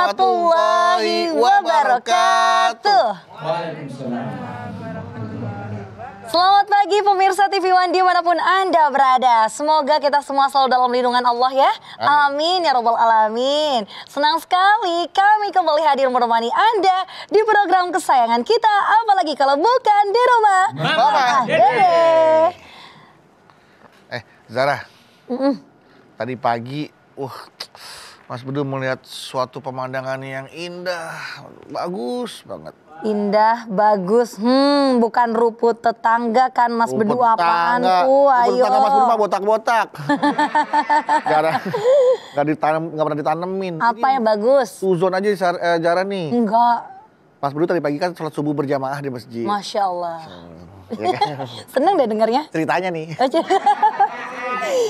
warahmatullahi wabarakatuh. Selamat pagi pemirsa TV One dimanapun Anda berada. Semoga kita semua selalu dalam lindungan Allah ya. Amin ya robbal alamin. Senang sekali kami kembali hadir menemani Anda di program kesayangan kita. Apalagi kalau bukan di rumah Mama Dede. Zara, tadi pagi, Mas Bedu melihat suatu pemandangan yang indah, bagus banget. Indah, bagus, Bukan rumput tetangga kan Mas Bedu, apaan tuh? Rumput Ayo. tetangga Mas Bedu mah botak-botak. Nggak pernah ditanemin. Apa yang bagus? Suzon aja Zara nih. Enggak. Mas Bedu tadi pagi kan sholat subuh berjamaah di masjid. Masya Allah. Seneng deh dengarnya. Ceritanya nih.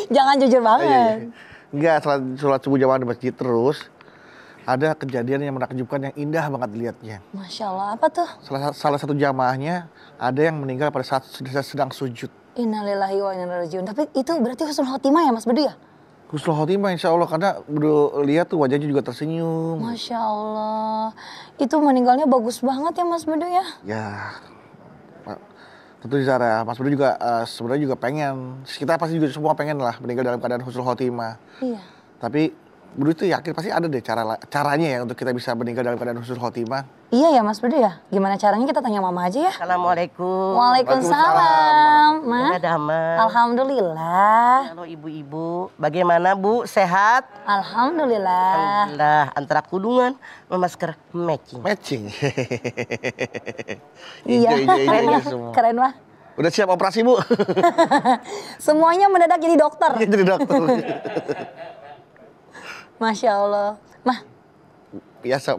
Jangan jujur banget. Enggak, sholat subuh jamaah di masjid terus. Ada kejadian yang menakjubkan yang indah banget dilihatnya. Masya Allah, apa tuh? Salah satu jamaahnya ada yang meninggal pada saat sedang sujud. Innalillahi wa inna ilaihi raji'un. Tapi itu berarti husnul khotimah ya Mas Bedu ya? Husnul khotimah insya Allah, karena Bedu lihat tuh wajahnya juga tersenyum. Masya Allah. Itu meninggalnya bagus banget ya Mas Bedu ya? Ya, tentu Zara, Mas Bedu juga sebenarnya juga pengen. Kita pasti juga semua pengen lah meninggal dalam keadaan husnul khotimah. Iya. Tapi Bedu itu yakin pasti ada deh caranya ya untuk kita bisa meninggal dalam keadaan husnul khotimah. Iya ya Mas Bedu ya? Gimana caranya kita tanya Mama aja ya? Assalamualaikum. Waalaikumsalam. Ma? Ada aman. Alhamdulillah. Halo ibu-ibu, bagaimana Bu? Sehat? Alhamdulillah. Alhamdulillah. Antara kudungan sama masker matching. Matching. Iya. Hijau semua. Keren Wah. Udah siap operasi Bu? Semuanya mendadak jadi dokter. Jadi dokter. Masya Allah. Mah, biasa.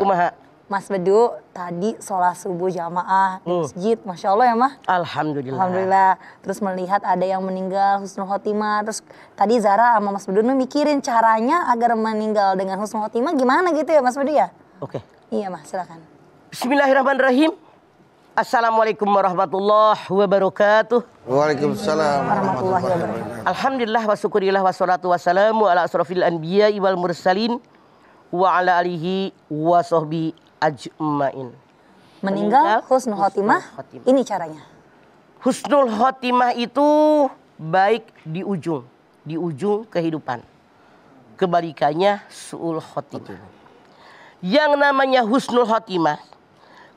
Kumaha? Mas Bedu tadi sholat subuh jamaah di masjid. Masya Allah ya Mah. Alhamdulillah. Alhamdulillah. Terus melihat ada yang meninggal husnul khotimah. Terus tadi Zara sama Mas Bedu mikirin caranya agar meninggal dengan husnul khotimah gimana gitu ya Mas Bedu ya? Oke. Iya Mas, silakan. Bismillahirrahmanirrahim. Assalamualaikum warahmatullahi wabarakatuh. Waalaikumsalam Warahmatullahi wabarakatuh. Alhamdulillah wa syukurillah wassalatu wassalamu ala asrafil anbiya wal mursalin wa ala alihi wa sahbihi ajmain. Meninggal husnul khotimah, ini caranya. Husnul khotimah itu baik di ujung kehidupan. Kebalikannya su'ul khotimah. Yang namanya husnul khotimah,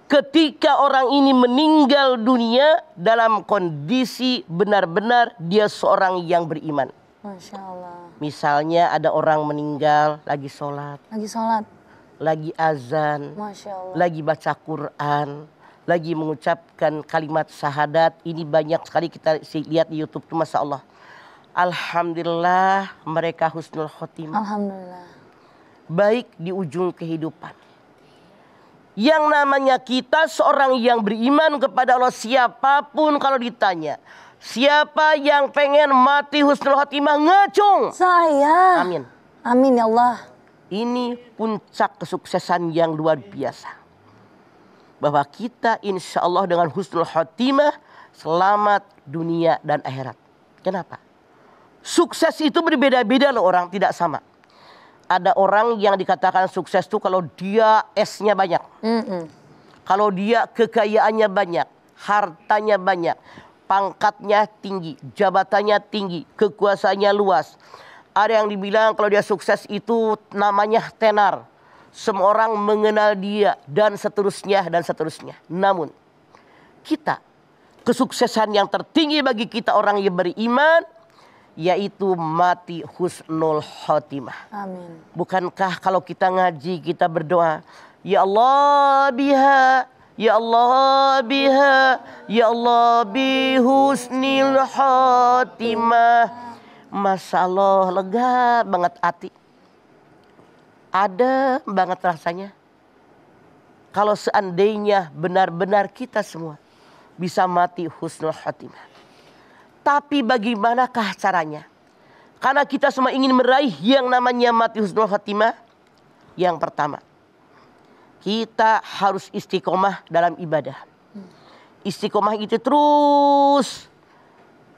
ketika orang ini meninggal dunia dalam kondisi benar-benar dia seorang yang beriman. Masya Allah. Misalnya ada orang meninggal lagi sholat. Lagi sholat. Lagi azan. Masya Allah. Lagi baca Quran. Lagi mengucapkan kalimat syahadat. Ini banyak sekali kita lihat di YouTube tuh Masya Allah. Alhamdulillah mereka husnul khotimah. Alhamdulillah. Baik di ujung kehidupan. Yang namanya kita seorang yang beriman kepada Allah, siapapun kalau ditanya, siapa yang pengen mati husnul khotimah, ngacung. Saya. Amin. Amin ya Allah. Ini puncak kesuksesan yang luar biasa. Bahwa kita insya Allah dengan husnul khotimah selamat dunia dan akhirat. Kenapa? Sukses itu berbeda-beda loh orang, tidak sama. Ada orang yang dikatakan sukses tuh kalau dia S-nya banyak. Kalau dia kekayaannya banyak, hartanya banyak, pangkatnya tinggi, jabatannya tinggi, kekuasaannya luas. Ada yang dibilang kalau dia sukses itu namanya tenar. Semua orang mengenal dia dan seterusnya dan seterusnya. Namun kita, kesuksesan yang tertinggi bagi kita orang yang beriman, yaitu mati husnul khotimah. Amin. Bukankah kalau kita ngaji, kita berdoa, ya Allah biha, ya Allah biha, ya Allah bi husnil khotimah. Masya Allah, lega banget hati. Ada banget rasanya. Kalau seandainya benar-benar kita semua bisa mati husnul khotimah. Tapi bagaimanakah caranya? Karena kita semua ingin meraih yang namanya mati husnul khotimah. Yang pertama, kita harus istiqomah dalam ibadah. Istiqomah itu terus,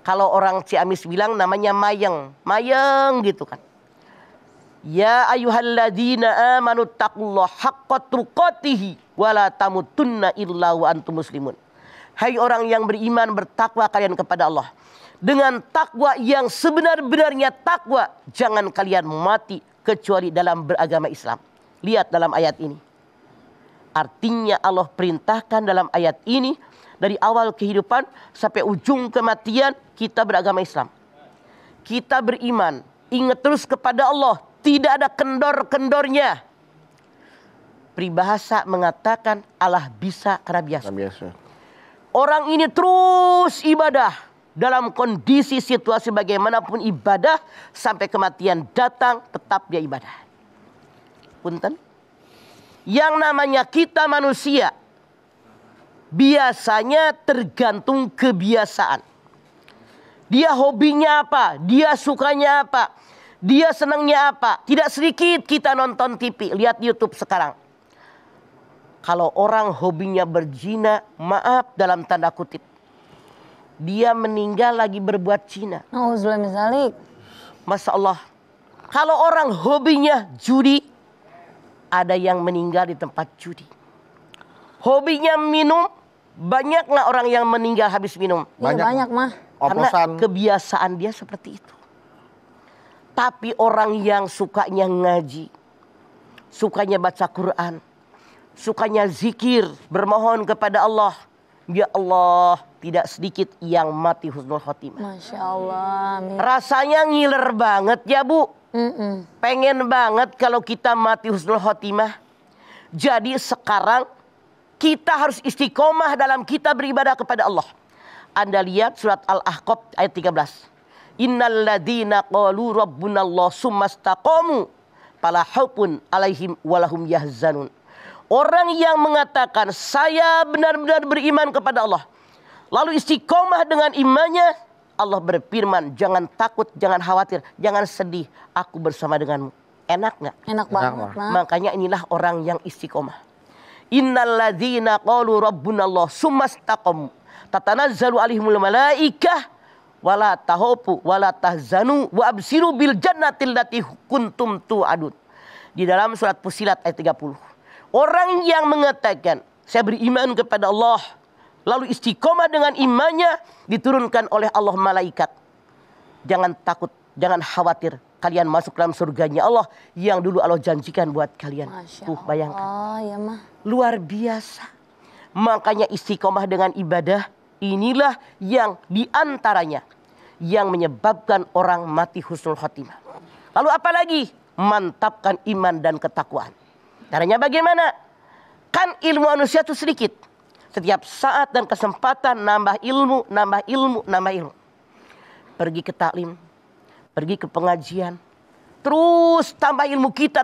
kalau orang Ciamis bilang namanya mayeng. Mayeng gitu kan. Ya ayyuhalladzina amanu taqullaha haqqa tuqatih wa la tamutunna illa wa antum muslimun. Hai orang yang beriman, bertakwa kalian kepada Allah dengan takwa yang sebenar-benarnya takwa. Jangan kalian mati kecuali dalam beragama Islam. Lihat dalam ayat ini. Artinya Allah perintahkan dalam ayat ini dari awal kehidupan sampai ujung kematian kita beragama Islam. Kita beriman, ingat terus kepada Allah. Tidak ada kendor-kendornya. Peribahasa mengatakan Allah bisa karena biasa. Orang ini terus ibadah dalam kondisi situasi bagaimanapun ibadah sampai kematian datang tetap dia ibadah. Punten. Yang namanya kita manusia biasanya tergantung kebiasaan. Dia hobinya apa? Dia sukanya apa? Dia senangnya apa? Tidak sedikit kita nonton TV. Lihat YouTube sekarang. Kalau orang hobinya berzina, maaf dalam tanda kutip. Dia meninggal lagi berbuat zina. Auzubillahi min dzalik. Masya Allah. Kalau orang hobinya judi, ada yang meninggal di tempat judi. Hobinya minum, banyak nggak orang yang meninggal habis minum? Banyak mah. Karena kebiasaan dia seperti itu. Tapi orang yang sukanya ngaji, sukanya baca Quran, sukanya zikir, bermohon kepada Allah. Ya Allah, tidak sedikit yang mati husnul khotimah. Masya Allah. Amin. Rasanya ngiler banget ya Bu. Pengen banget kalau kita mati husnul khotimah. Jadi sekarang kita harus istiqomah dalam kita beribadah kepada Allah. Anda lihat surat Al-Ahqaf ayat 13. Innal ladzina qalu rabbunallah summastaqamu fala khaufun alaihim walahum yahzanun. Orang yang mengatakan saya benar-benar beriman kepada Allah, lalu istiqomah dengan imannya, Allah berfirman, jangan takut, jangan khawatir, jangan sedih, aku bersama denganmu. Enak nggak? Enak banget. Makanya inilah orang yang istiqomah. Innal ladzina qalu rabbunallah summastaqamu tatanazzalu alaihimul malaikah wala tahopu wala tahzanu wa absiru bil jannatil lati kuntum tu'adun. Di dalam surat Fussilat ayat 30. Orang yang mengatakan saya beriman kepada Allah, lalu istiqomah dengan imannya, diturunkan oleh Allah malaikat. Jangan takut, jangan khawatir, kalian masuk dalam surganya Allah yang dulu Allah janjikan buat kalian. Tuh bayangkan. Oh, ya mah. Luar biasa. Makanya istiqomah dengan ibadah inilah yang diantaranya yang menyebabkan orang mati husnul khotimah. Lalu apalagi? Mantapkan iman dan ketakwaan. Caranya bagaimana? Kan ilmu manusia itu sedikit. Setiap saat dan kesempatan nambah ilmu, nambah ilmu, nambah ilmu. Pergi ke taklim, pergi ke pengajian. Terus tambah ilmu kita,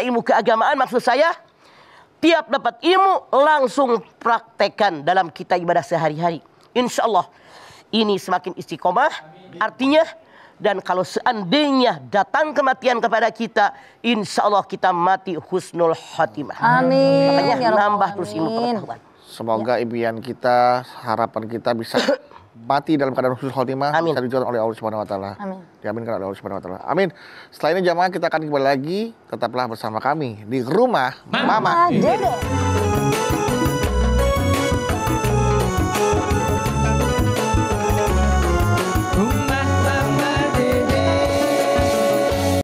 ilmu keagamaan maksud saya. Tiap dapat ilmu langsung praktekkan dalam kita ibadah sehari-hari. Insya Allah ini semakin istiqomah. Artinya dan kalau seandainya datang kematian kepada kita, insya Allah kita mati husnul khotimah. Amin. Makanya Ya Rabbal nambah terus ilmu pengetahuan. Semoga impian kita, harapan kita bisa mati dalam keadaan husnul khotimah. Amin. Bisa dijalankan oleh Allah Subhanahu Wa Taala. Amin. Diaminkan oleh Allah Subhanahu Wa Taala. Amin. Setelah ini jamaah kita akan kembali lagi. Tetaplah bersama kami di rumah Mama Dede.